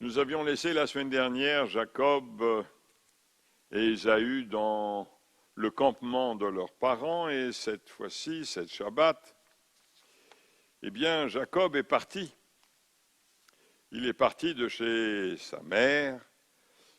Nous avions laissé la semaine dernière Jacob et Ésaü dans le campement de leurs parents et cette fois-ci, cette Shabbat, eh bien Jacob est parti. Il est parti de chez sa mère,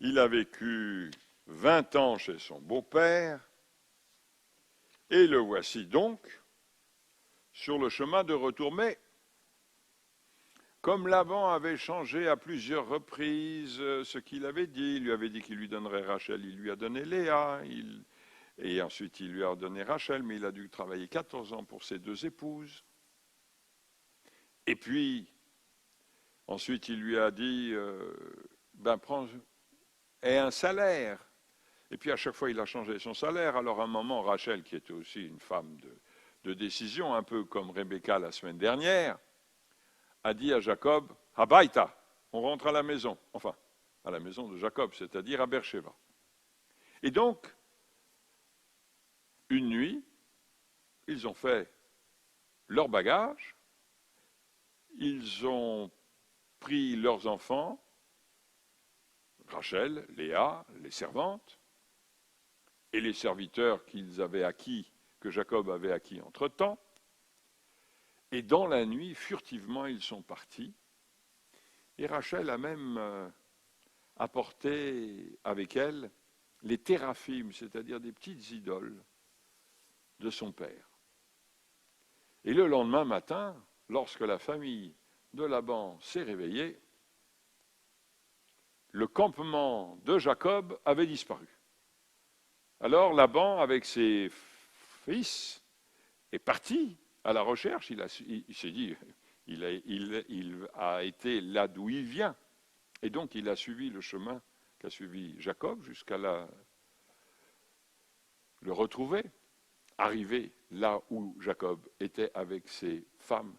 il a vécu 20 ans chez son beau-père et le voici donc sur le chemin de retour. Mais comme Laban avait changé à plusieurs reprises ce qu'il avait dit, il lui avait dit qu'il lui donnerait Rachel, il lui a donné Léa, et ensuite il lui a donné Rachel, mais il a dû travailler 14 ans pour ses deux épouses. Et puis, ensuite il lui a dit, prends un salaire. Et puis à chaque fois il a changé son salaire. Alors à un moment, Rachel, qui était aussi une femme de décision, un peu comme Rebecca la semaine dernière, a dit à Jacob, Habaïta, on rentre à la maison, enfin, à la maison de Jacob, c'est-à-dire à Beersheba. Et donc, une nuit, ils ont fait leur bagage, ils ont pris leurs enfants, Rachel, Léa, les servantes, et les serviteurs qu'ils avaient acquis, que Jacob avait acquis entre-temps, et dans la nuit, furtivement, ils sont partis. Et Rachel a même apporté avec elle les téraphimes, c'est-à-dire des petites idoles de son père. Et le lendemain matin, lorsque la famille de Laban s'est réveillée, le campement de Jacob avait disparu. Alors Laban, avec ses fils, est parti à la recherche. Il s'est dit, il a été là d'où il vient. Et donc il a suivi le chemin qu'a suivi Jacob jusqu'à le retrouver, arrivé là où Jacob était avec ses femmes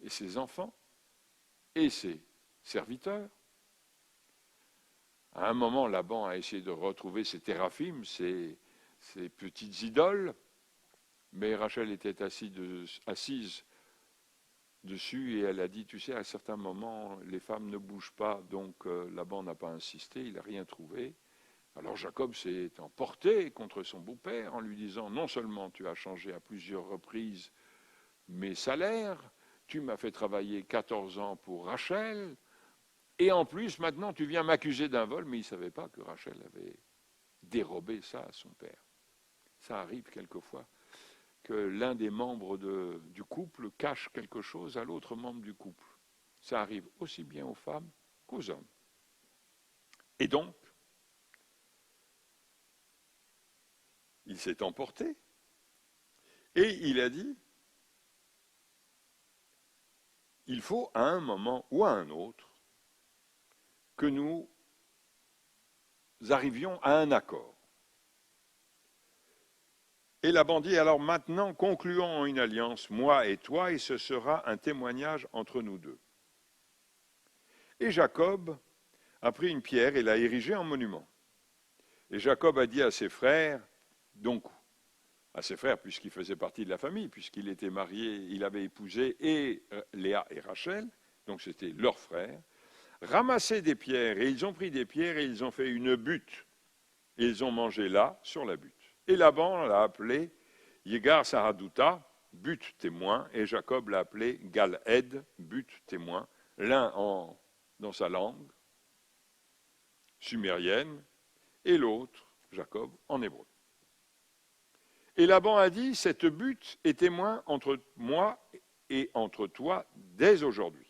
et ses enfants et ses serviteurs. À un moment, Laban a essayé de retrouver ses téraphimes, ses petites idoles, mais Rachel était assise dessus et elle a dit, tu sais, à certains moments, les femmes ne bougent pas, donc Laban n'a pas insisté, il n'a rien trouvé. Alors Jacob s'est emporté contre son beau-père en lui disant, non seulement tu as changé à plusieurs reprises mes salaires, tu m'as fait travailler 14 ans pour Rachel, et en plus maintenant tu viens m'accuser d'un vol, mais il ne savait pas que Rachel avait dérobé ça à son père. Ça arrive quelquefois que l'un des membres du couple cache quelque chose à l'autre membre du couple. Ça arrive aussi bien aux femmes qu'aux hommes. Et donc, il s'est emporté et il a dit, il faut à un moment ou à un autre que nous arrivions à un accord. Et Laban dit, alors maintenant, concluons une alliance, moi et toi, et ce sera un témoignage entre nous deux. Et Jacob a pris une pierre et l'a érigée en monument. Et Jacob a dit à ses frères, donc à ses frères puisqu'il faisait partie de la famille, puisqu'il était marié, il avait épousé et Léa et Rachel, donc c'était leurs frères, ramassez des pierres, et ils ont pris des pierres et ils ont fait une butte, et ils ont mangé là, sur la butte. Et Laban l'a appelé Yegar Sahaduta, but témoin, et Jacob l'a appelé Gal-Ed, but témoin, l'un dans sa langue sumérienne, et l'autre, Jacob, en hébreu. Et Laban a dit, cette butte est témoin entre moi et entre toi dès aujourd'hui.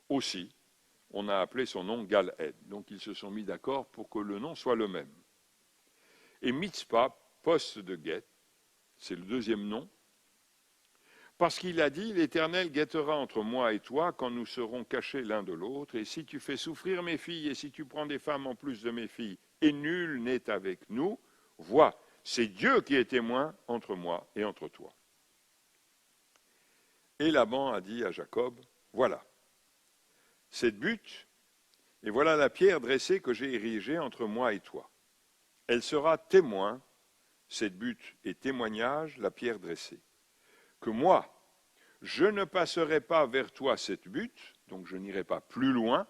Aussi, on a appelé son nom Gal-Ed. Donc ils se sont mis d'accord pour que le nom soit le même. Et Mitzpah, poste de guet, c'est le deuxième nom, parce qu'il a dit, l'Éternel guettera entre moi et toi quand nous serons cachés l'un de l'autre, et si tu fais souffrir mes filles, et si tu prends des femmes en plus de mes filles, et nul n'est avec nous, vois, c'est Dieu qui est témoin entre moi et entre toi. Et Laban a dit à Jacob, voilà, cette butte, et voilà la pierre dressée que j'ai érigée entre moi et toi. Elle sera témoin, cette butte et témoignage, la pierre dressée, que moi, je ne passerai pas vers toi cette butte, donc je n'irai pas plus loin,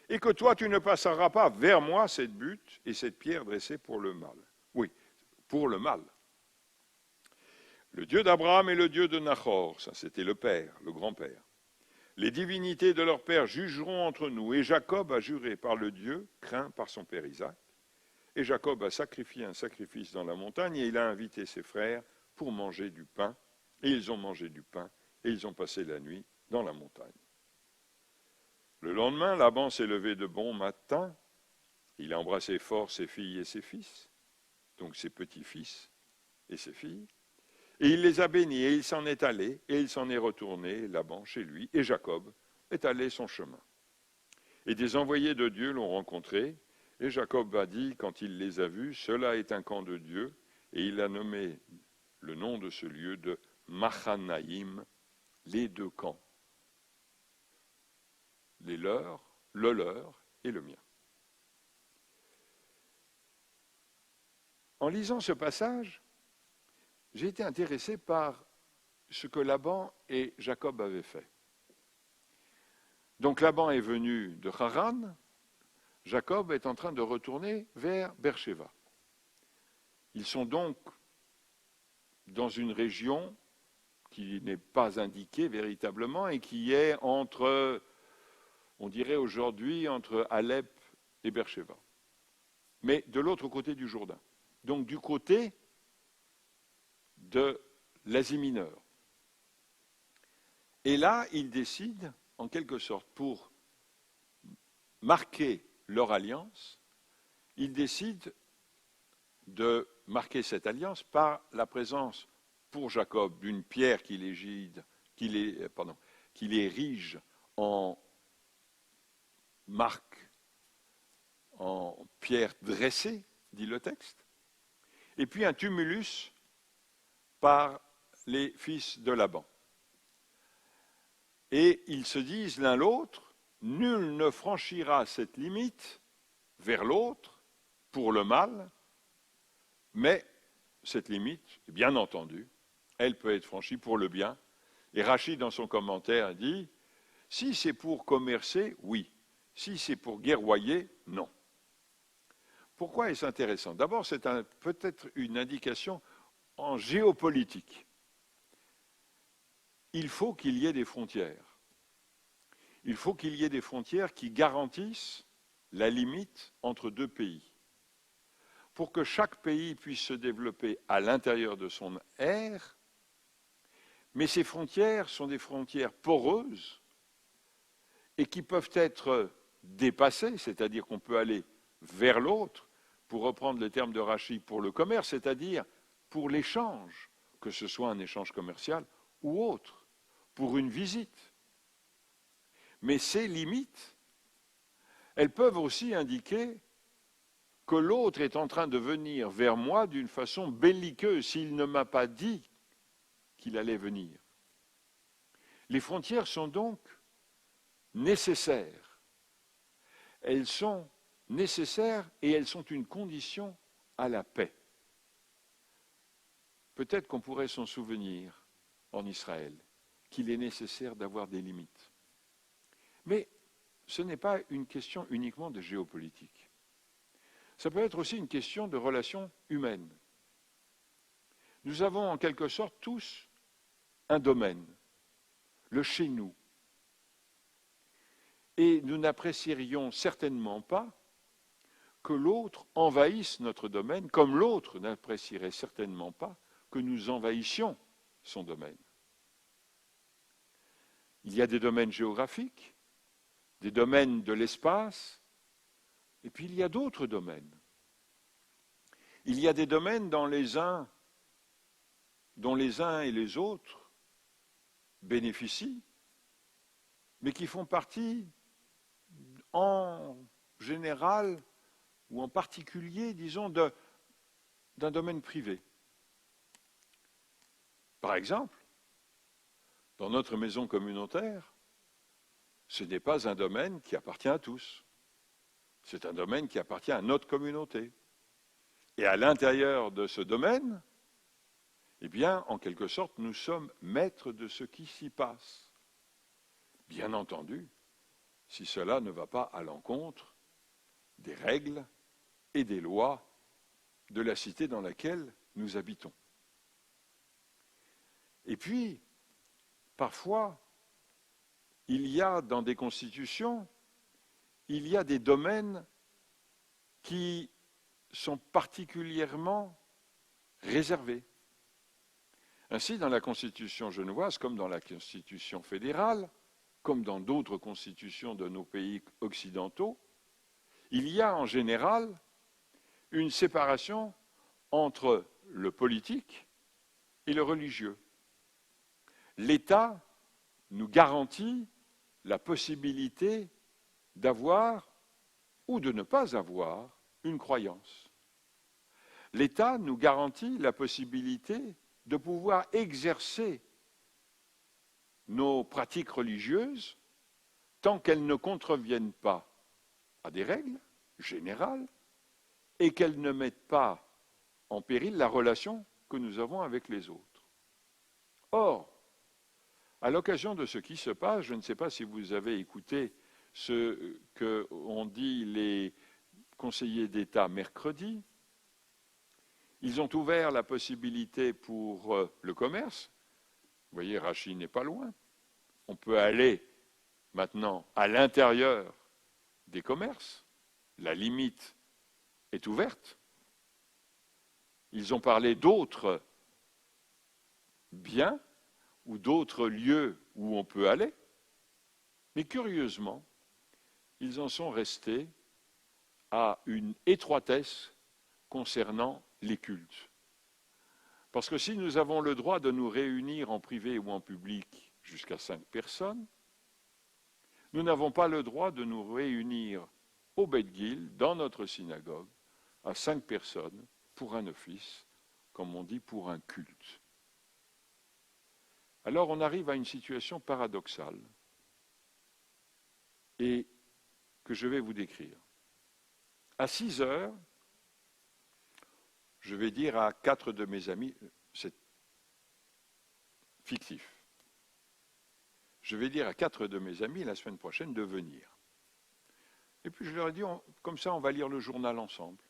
et que toi tu ne passeras pas vers moi cette butte et cette pierre dressée pour le mal. Oui, pour le mal. Le Dieu d'Abraham et le Dieu de Nachor, ça c'était le père, le grand-père. Les divinités de leur père jugeront entre nous, et Jacob a juré par le Dieu craint par son père Isaac. Et Jacob a sacrifié un sacrifice dans la montagne, et il a invité ses frères pour manger du pain. Et ils ont mangé du pain, et ils ont passé la nuit dans la montagne. Le lendemain, Laban s'est levé de bon matin. Il a embrassé fort ses filles et ses fils, donc ses petits-fils et ses filles. Et il les a bénis, et il s'en est allé, et il s'en est retourné, Laban, chez lui, et Jacob est allé son chemin. Et des envoyés de Dieu l'ont rencontré, et Jacob a dit, quand il les a vus, cela est un camp de Dieu, et il a nommé le nom de ce lieu de Machanaïm, les deux camps. Les leurs, le leur et le mien. En lisant ce passage, j'ai été intéressé par ce que Laban et Jacob avaient fait. Donc Laban est venu de Haran, Jacob est en train de retourner vers Beersheba. Ils sont donc dans une région qui n'est pas indiquée véritablement et qui est entre, on dirait aujourd'hui, entre Alep et Beersheba. Mais de l'autre côté du Jourdain. Donc du côté de l'Asie mineure. Et là, ils décident, en quelque sorte, pour marquer leur alliance, ils décident de marquer cette alliance par la présence pour Jacob d'une pierre qu'il érige en marque, en pierre dressée, dit le texte, et puis un tumulus par les fils de Laban. Et ils se disent l'un l'autre, nul ne franchira cette limite vers l'autre pour le mal, mais cette limite, bien entendu, elle peut être franchie pour le bien. Et Rachid, dans son commentaire, dit, si c'est pour commercer, oui. Si c'est pour guerroyer, non. Pourquoi est-ce intéressant? D'abord, c'est peut-être une indication en géopolitique. Il faut qu'il y ait des frontières. Il faut qu'il y ait des frontières qui garantissent la limite entre deux pays. Pour que chaque pays puisse se développer à l'intérieur de son aire, mais ces frontières sont des frontières poreuses et qui peuvent être dépassées, c'est-à-dire qu'on peut aller vers l'autre, pour reprendre le terme de Rachid, pour le commerce, c'est-à-dire pour l'échange, que ce soit un échange commercial ou autre, pour une visite. Mais ces limites, elles peuvent aussi indiquer que l'autre est en train de venir vers moi d'une façon belliqueuse s'il ne m'a pas dit qu'il allait venir. Les frontières sont donc nécessaires. Elles sont nécessaires et elles sont une condition à la paix. Peut-être qu'on pourrait s'en souvenir en Israël, qu'il est nécessaire d'avoir des limites. Mais ce n'est pas une question uniquement de géopolitique. Ça peut être aussi une question de relations humaines. Nous avons en quelque sorte tous un domaine, le chez nous. Et nous n'apprécierions certainement pas que l'autre envahisse notre domaine, comme l'autre n'apprécierait certainement pas que nous envahissions son domaine. Il y a des domaines géographiques, des domaines de l'espace, et puis il y a d'autres domaines. Il y a des domaines dont les uns et les autres bénéficient, mais qui font partie en général ou en particulier, disons, d'un domaine privé. Par exemple, dans notre maison communautaire, ce n'est pas un domaine qui appartient à tous. C'est un domaine qui appartient à notre communauté. Et à l'intérieur de ce domaine, eh bien, en quelque sorte, nous sommes maîtres de ce qui s'y passe. Bien entendu, si cela ne va pas à l'encontre des règles et des lois de la cité dans laquelle nous habitons. Et puis, parfois, il y a dans des constitutions, il y a des domaines qui sont particulièrement réservés. Ainsi, dans la Constitution genevoise, comme dans la Constitution fédérale, comme dans d'autres constitutions de nos pays occidentaux, il y a en général une séparation entre le politique et le religieux. L'État nous garantit la possibilité d'avoir ou de ne pas avoir une croyance. L'État nous garantit la possibilité de pouvoir exercer nos pratiques religieuses tant qu'elles ne contreviennent pas à des règles générales et qu'elles ne mettent pas en péril la relation que nous avons avec les autres. Or, à l'occasion de ce qui se passe, je ne sais pas si vous avez écouté ce qu'ont dit les conseillers d'État mercredi. Ils ont ouvert la possibilité pour le commerce. Vous voyez, Rachid n'est pas loin. On peut aller maintenant à l'intérieur des commerces. La limite est ouverte. Ils ont parlé d'autres biens ou d'autres lieux où on peut aller. Mais curieusement, ils en sont restés à une étroitesse concernant les cultes. Parce que si nous avons le droit de nous réunir en privé ou en public jusqu'à 5 personnes, nous n'avons pas le droit de nous réunir au Beit Gil, dans notre synagogue, à 5 personnes pour un office, comme on dit, pour un culte. Alors on arrive à une situation paradoxale et que je vais vous décrire. À 6 heures, je vais dire à 4 de mes amis, c'est fictif, je vais dire à 4 de mes amis la semaine prochaine de venir. Et puis je leur ai dit, comme ça on va lire le journal ensemble,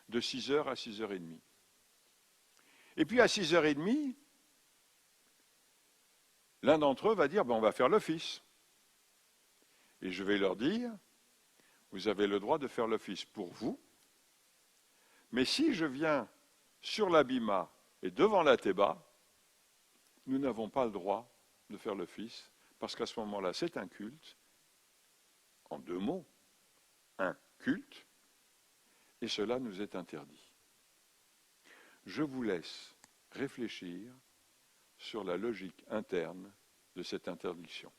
de 6h à 6h30. Et puis à 6h30, l'un d'entre eux va dire, on va faire l'office. Et je vais leur dire, vous avez le droit de faire l'office pour vous, mais si je viens sur l'abima et devant la théba, nous n'avons pas le droit de faire l'office, parce qu'à ce moment-là, c'est un culte, en 2 mots, un culte, et cela nous est interdit. Je vous laisse réfléchir sur la logique interne de cette interdiction.